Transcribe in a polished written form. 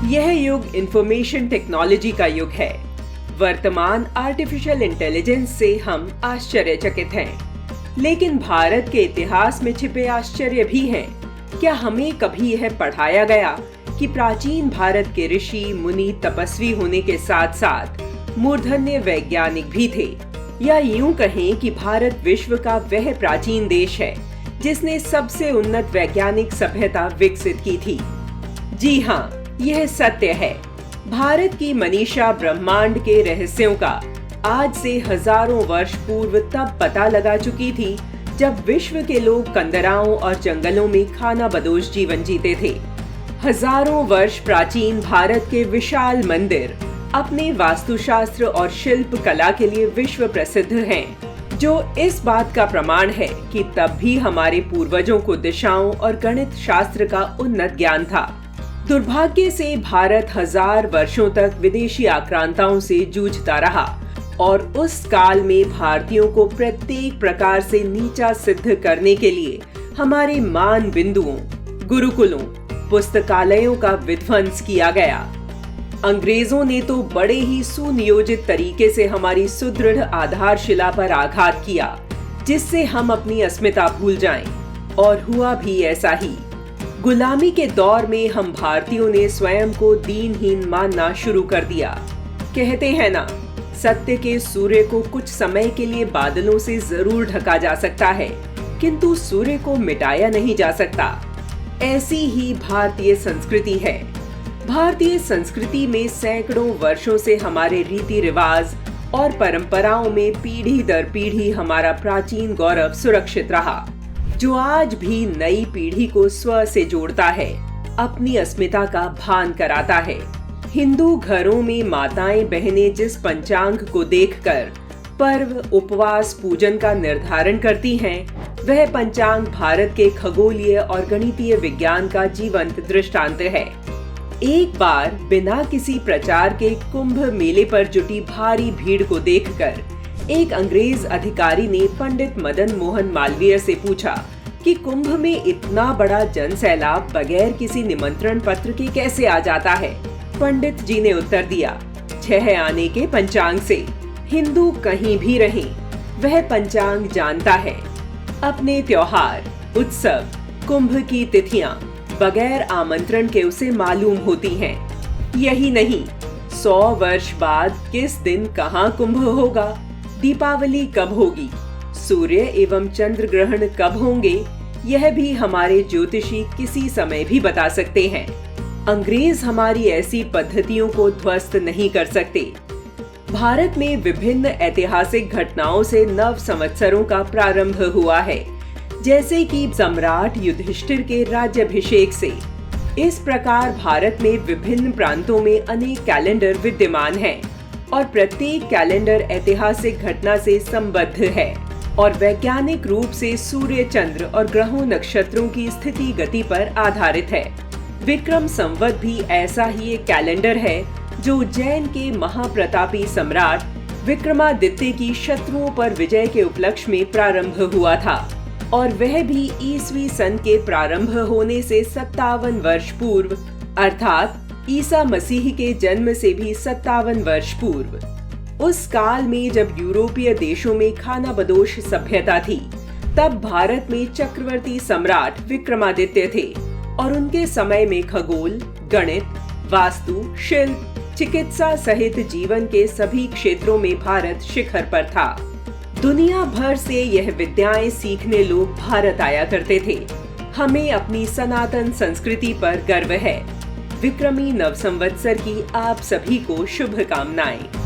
यह युग information technology का युग है। वर्तमान आर्टिफिशियल इंटेलिजेंस से हम आश्चर्यचकित हैं। लेकिन भारत के इतिहास में छिपे आश्चर्य भी हैं। क्या हमें कभी यह पढ़ाया गया कि प्राचीन भारत के ऋषि मुनि तपस्वी होने के साथ साथ मूर्धन्य वैज्ञानिक भी थे? या यूं कहें कि भारत विश्व का वह प्राचीन देश है जिसने सबसे उन्नत वैज्ञानिक सभ्यता विकसित की थी। जी हाँ, यह सत्य है। भारत की मनीषा ब्रह्मांड के रहस्यों का आज से हजारों वर्ष पूर्व तब पता लगा चुकी थी जब विश्व के लोग कंदराओं और जंगलों में खानाबदोश जीवन जीते थे। हजारों वर्ष प्राचीन भारत के विशाल मंदिर अपने वास्तुशास्त्र और शिल्प कला के लिए विश्व प्रसिद्ध हैं, जो इस बात का प्रमाण है कि तब भी हमारे पूर्वजों को दिशाओं और गणित शास्त्र का उन्नत ज्ञान था। दुर्भाग्य से भारत हजार वर्षों तक विदेशी आक्रांताओं से जूझता रहा और उस काल में भारतीयों को प्रत्येक प्रकार से नीचा सिद्ध करने के लिए हमारे मान बिंदुओं, गुरुकुलों, पुस्तकालयों का विध्वंस किया गया। अंग्रेजों ने तो बड़े ही सुनियोजित तरीके से हमारी सुदृढ़ आधारशिला पर आघात किया, जिससे हम अपनी अस्मिता भूल जाएं। और हुआ भी ऐसा ही। गुलामी के दौर में हम भारतीयों ने स्वयं को दीनहीन मानना शुरू कर दिया। कहते हैं ना, सत्य के सूर्य को कुछ समय के लिए बादलों से जरूर ढका जा सकता है, किंतु सूर्य को मिटाया नहीं जा सकता। ऐसी ही भारतीय संस्कृति है। भारतीय संस्कृति में सैकड़ों वर्षों से हमारे रीति रिवाज और परंपराओं में पीढ़ी दर पीढ़ी हमारा प्राचीन गौरव सुरक्षित रहा, जो आज भी नई पीढ़ी को स्व से जोड़ता है, अपनी अस्मिता का भान कराता है। हिंदू घरों में माताएं बहनें जिस पंचांग को देखकर पर्व, उपवास, पूजन का निर्धारण करती हैं, वह पंचांग भारत के खगोलीय और गणितीय विज्ञान का जीवंत दृष्टांत है। एक बार बिना किसी प्रचार के कुंभ मेले पर जुटी भारी भीड़ को देखकर एक अंग्रेज अधिकारी ने पंडित मदन मोहन मालवीय से पूछा कि कुंभ में इतना बड़ा जनसैलाब बगैर किसी निमंत्रण पत्र के कैसे आ जाता है। पंडित जी ने उत्तर दिया, 6 आने के पंचांग से। हिंदू कहीं भी रहे, वह पंचांग जानता है। अपने त्योहार, उत्सव, कुंभ की तिथियां बगैर आमंत्रण के उसे मालूम होती हैं। यही नहीं, 100 वर्ष बाद किस दिन कहाँ कुंभ होगा, दीपावली कब होगी, सूर्य एवं चंद्र ग्रहण कब होंगे, यह भी हमारे ज्योतिषी किसी समय भी बता सकते हैं। अंग्रेज हमारी ऐसी पद्धतियों को ध्वस्त नहीं कर सकते। भारत में विभिन्न ऐतिहासिक घटनाओं से नव संवत्सरों का प्रारंभ हुआ है, जैसे कि सम्राट युधिष्ठिर के राज्याभिषेक से। इस प्रकार भारत में विभिन्न प्रांतों में अनेक कैलेंडर विद्यमान हैं और प्रत्येक कैलेंडर ऐतिहासिक घटना से संबद्ध है और वैज्ञानिक रूप से सूर्य, चंद्र और ग्रहों, नक्षत्रों की स्थिति गति पर आधारित है। विक्रम संवत भी ऐसा ही एक कैलेंडर है जो उज्जैन के महाप्रतापी सम्राट विक्रमादित्य की शत्रुओं पर विजय के उपलक्ष्य में प्रारंभ हुआ था और वह भी ईसवी सन के प्रारंभ होने से 57 वर्ष पूर्व, अर्थात ईसा मसीह के जन्म से भी 57 वर्ष पूर्व। उस काल में जब यूरोपीय देशों में खानाबदोश सभ्यता थी, तब भारत में चक्रवर्ती सम्राट विक्रमादित्य थे और उनके समय में खगोल, गणित, वास्तु, शिल्प, चिकित्सा सहित जीवन के सभी क्षेत्रों में भारत शिखर पर था। दुनिया भर से यह विद्याएं सीखने लोग भारत आया करते थे। हमें अपनी सनातन संस्कृति पर गर्व है। विक्रमी नव संवत्सर की आप सभी को शुभकामनाएं।